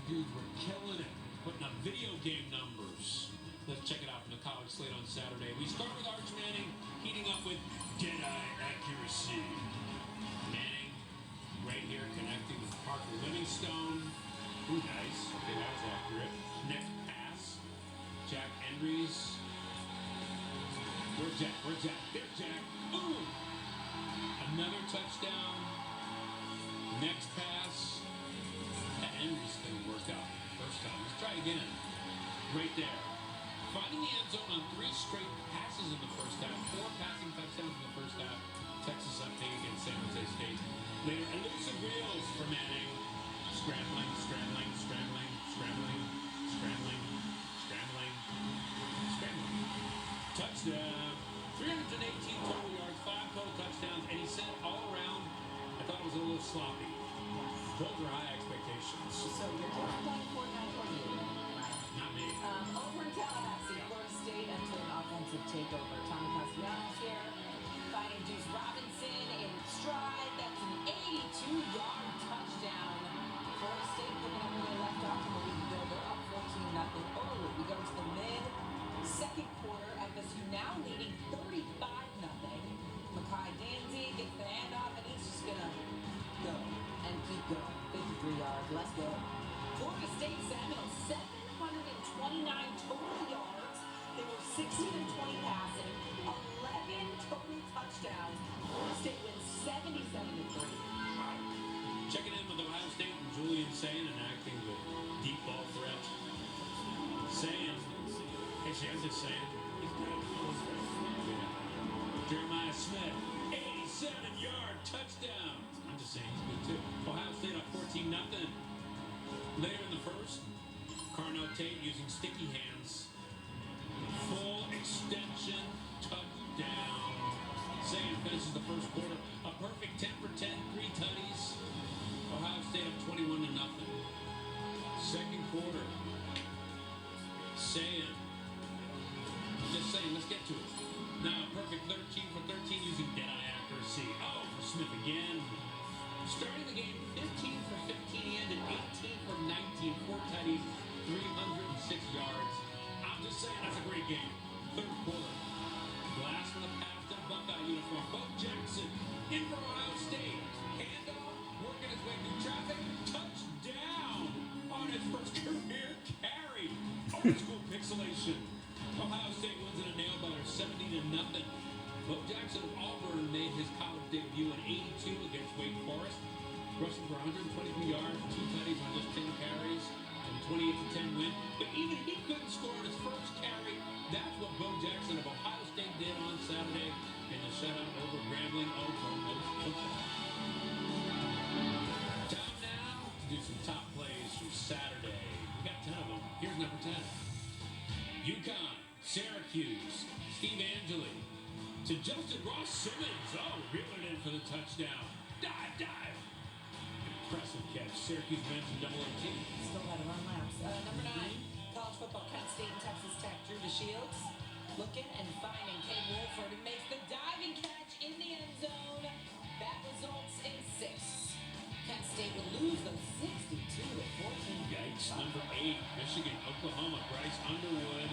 dudes were killing it, putting up video game numbers. Let's check it out from the college slate on Saturday. We start with Arch Manning heating up with dead-eye accuracy. Manning right here connecting with Parker Livingstone. Ooh, nice. Okay, that was accurate. Next pass. Jack Endries. Where's Jack? Where's Jack? There's Jack. Ooh! Another touchdown. Next pass. That Endries thing worked out first time. Let's try again. Right there. Finding the end zone on 3 straight passes in the first half. 4 passing touchdowns in the first half. Texas up big against San Jose State. Later, elusive wheels for Manning. Scrambling, scrambling, scrambling, scrambling, scrambling, scrambling, scrambling. Touchdown. 318 total yards, 5 total touchdowns, and he said all around, I thought it was a little sloppy. Those are high expectations. So you're playing Fortnite or you? Not me. Over in Tallahassee, Florida State entered an offensive takeover. Tommy Castellanos here, finding Deuce Robinson in stride. That's an 82-yard touchdown. Florida State picking up where they left off from a week ago. They're up 14-0. Oh, we go to the mid-second quarter. FSU now leading 35-0. Makai Danzy gets the handoff, and he's just going to go and keep going. 53 yards. Let's go. Florida State Seminoles, 729 total yards. They were 16-20 passing, 11 total touchdowns. Florida State wins 77-30. Checking in with Ohio State and Julian Sayin enacting the deep ball threat. Sayin, hey, Shannon's just saying, he's good. Yeah. Jeremiah Smith, 87-yard touchdown. I'm just saying he's good too. Ohio State up 14-0. Later in the first, Carnell Tate using sticky hands. Full extension touchdown. Sayin finishes the first quarter. A perfect 10 for 10, 3 tutties. Ohio State up 21-0. Second quarter. Sayin. Just saying, let's get to it. Now, a perfect 13 for 13 using dead-eye accuracy. Oh, for Smith again. Starting the game 15 for 15. He ended 18 for 19. 4 tutties, 306 yards. I'm just saying, that's a great game. Third quarter. Blast from the pass to Buckeye uniform. Bo Jackson in for Ohio State. Handoff, working his way through traffic. Touchdown on his first career carry. Old school pixelation. Ohio State wins in a nail biter, 70-0. Bo Jackson of Auburn made his college debut in '82 against Wake Forest, rushing for 123 yards, 2 tutties on just 10 carries, and a 28-10 win. But even he couldn't score on his first carry. That's what Bo Jackson of Ohio State did on Saturday in the shutout over Grambling, Oklahoma football. Time now to do some top plays from Saturday. We got 10 of them. Here's number 10. UConn, Syracuse, Steve Angeli to Justin Ross Simmons. Oh, reeling in for the touchdown. Dive, dive. Impressive catch. Syracuse men's in double team. Still got to run laps. Number 9, college football, Kent State and Texas Tech. Drew DeShields looking and finding Cade Wolford, who makes the diving catch in the end zone. That results in 6. Kent State will lose those 62-14. Yikes. Number 8, Michigan, Oklahoma. Bryce Underwood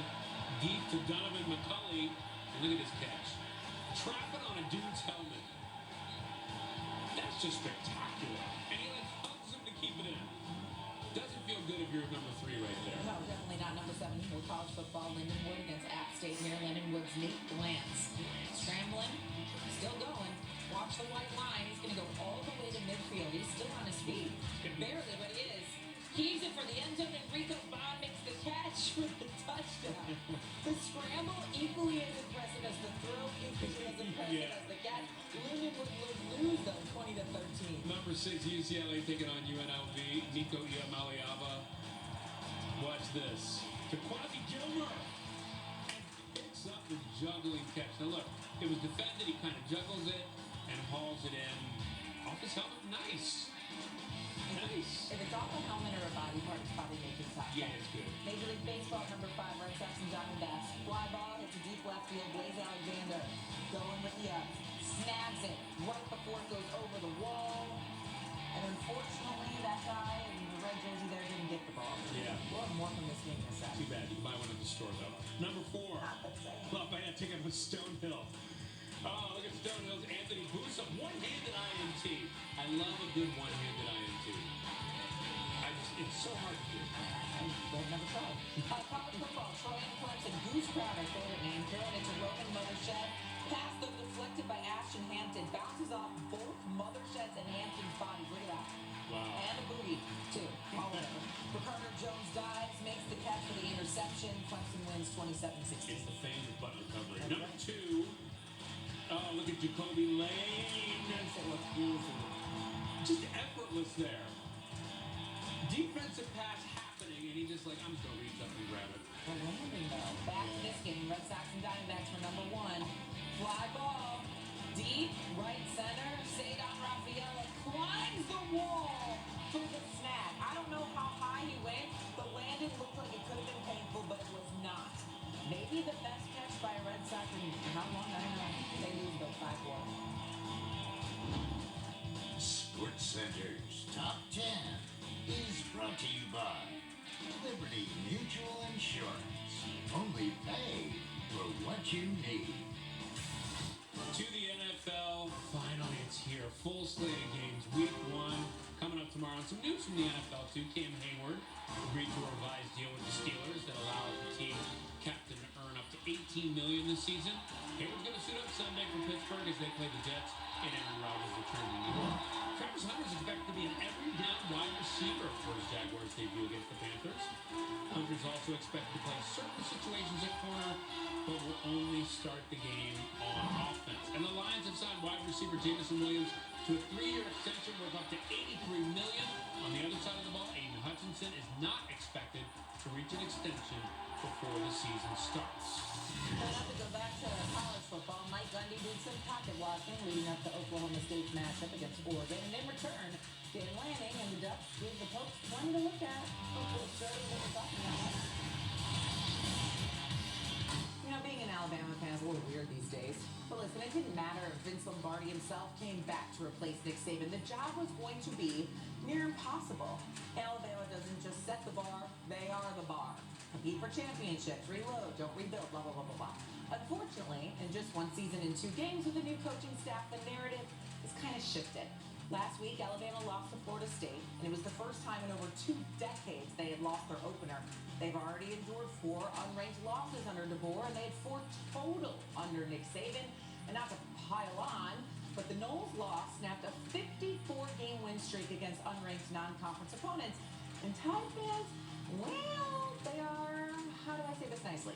deep to Donovan McCulley. And look at this catch. Trapping on a dude's helmet. That's just spectacular. And he like hugs him to keep it in. Doesn't feel good if you're number 3 right there. No, definitely not. Number 7 for college football, Lindenwood against App State. Near Lindenwood's Nate Lance. Scrambling, still going. Watch the white line. He's going to go all the way to midfield. He's still on his feet. Barely, but he is. Heaves it for the end zone, and Rico Bond makes the catch for the touchdown. The scramble equally as impressive as the throw, equally as impressive as the catch. Lindenwood will lose, though, 20-13. Number 6, UCLA taking on UNLV. Nico Iamaleava. Watch this. To Quasi Gilmer. Picks up the juggling catch. Now look, it was defended. He kind of juggles it and hauls it in. Off his helmet. Nice. Nice. If it's off a helmet or a body part, it's probably making top. Yeah, it's good. Major League Baseball, number 5, Red Sox and Diamondbacks. Fly ball, hits a deep left field. Blaze Alexander going with the up. Snags it right before it goes over the wall. And unfortunately, that guy in the red jersey there didn't get the ball. more from this game in a Too second. bad. You can buy one at the store, though. Number 4. Lafayette taking up with Stonehill. Oh, look at Stonehill's Anthony Busa. One-handed INT. I love a good one-handed INT. It's so hard to do. They've never tried. College football, Troy and Clemson. Goose Crowder, favorite name. Throwing it to Roman Mothershed. Pass though deflected by Ashton Hampton. Bounces off both Mothershed's and Hampton's bodies. Look at that. Wow. And a booty, too. All over. Ricardo Jones dives, makes the catch for the interception. Clemson wins 27-16. It's the famous butt recovery. Number 2. Oh, look at Jacoby Lane. Makes it look easy. Just effortless there. Defensive pass happening, and he just like, I'm just going to reach up and grab it. The landing, though. Back to this game. Red Sox and Diamondbacks for number 1. Fly ball. Deep. Right center. Cedar Rafaela climbs the wall for the snap. I don't know how high he went. The landing looked like it could have been painful, but it was not. Maybe the best catch by a Red Sox in how long? I don't know. They lose though 5-1. Sports Center's Top 10 is brought to you by Liberty Mutual Insurance. Only pay for what you need. To the NFL, finally it's here. Full slate of games, week 1 coming up tomorrow. And some news from the NFL too. Cam Hayward agreed to a revised deal with the Steelers that allows the team captain to earn up to $18 million this season. Hayward's going to suit up Sunday for Pittsburgh as they play the Jets, and Aaron Rodgers return to New York. Travis Hunter is expected to be an every down wide receiver for his Jaguars debut against the Panthers. Hunter's also expected to play certain situations at corner, but will only start the game on offense. And the Lions have signed wide receiver Jameson Williams to a 3-year extension worth up to $83 million. On the other side of the ball, Aiden Hutchinson is not expected to reach an extension before the season starts. Coming up to go back to college football, Mike Gundy did some pocket watching leading up to Oklahoma State's matchup against Oregon. And in return, Dan Lanning and the Ducks gave the Pokes plenty to look at. Hopefully, starting what we're talking about. You know, being an Alabama fan is a little weird these days. But listen, it didn't matter if Vince Lombardi himself came back to replace Nick Saban. The job was going to be near impossible. Alabama doesn't just set the bar, they are the bar. Compete for championships, reload, don't rebuild, blah, blah, blah, blah, blah. Unfortunately, in just 1 season and 2 games with a new coaching staff, the narrative has kind of shifted. Last week, Alabama lost to Florida State, and it was the first time in over 2 decades they had lost their opener. They've already endured 4 unranked losses under DeBoer, and they had 4 total under Nick Saban. And not to pile on, but the Noles loss snapped a 54-game win streak against unranked non-conference opponents. And Tide fans, well, they are, how do I say this nicely?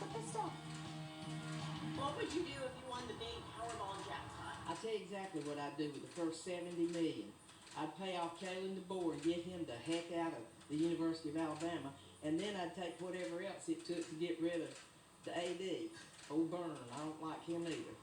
But pissed off. What would you do if you won the big Powerball jackpot? I'll tell you exactly what I'd do with the first $70 million. I'd pay off Kalen DeBoer and get him the heck out of the University of Alabama, and then I'd take whatever else it took to get rid of the AD. Old Burn, I don't like him either.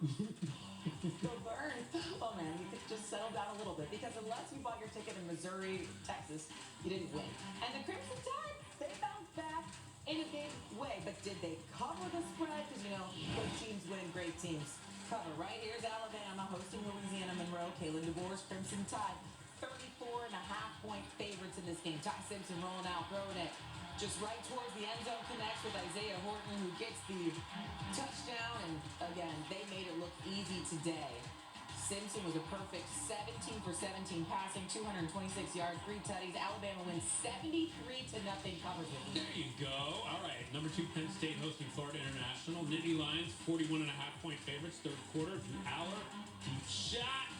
Go Burn. Oh man, you could just settle down a little bit because unless you bought your ticket in Missouri, Texas, you didn't win. And the Crimson Tide, they bounced back in a big way. But did they cover the spread? Because, you know, good teams win, great teams cover. Right here's Alabama hosting Louisiana Monroe. Kalen DeBoer's Crimson Tide, 34.5-point favorites in this game. Ty Simpson rolling out, throwing it just right towards the end zone, connects with Isaiah Horton, who gets the touchdown. And again, they made it look easy today. Simpson was a perfect 17 for 17 passing, 226 yards, 3 tutties. Alabama wins 73-0. Covers with you. There you go. All right. Number 2, Penn State hosting Florida International. Nittany Lions, 41.5-point favorites, third quarter. Drew Aller, deep shot.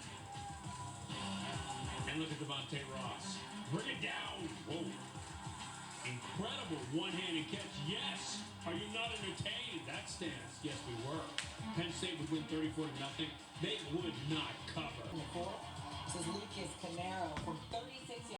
And look at Devontae Ross. Bring it down. Whoa. Incredible one-handed catch. Yes. Are you not entertained? That stance. Yes, we were. Penn State would win 34-0. They would not cover. In the fourth, this is Lucas Canaro from 36 yards.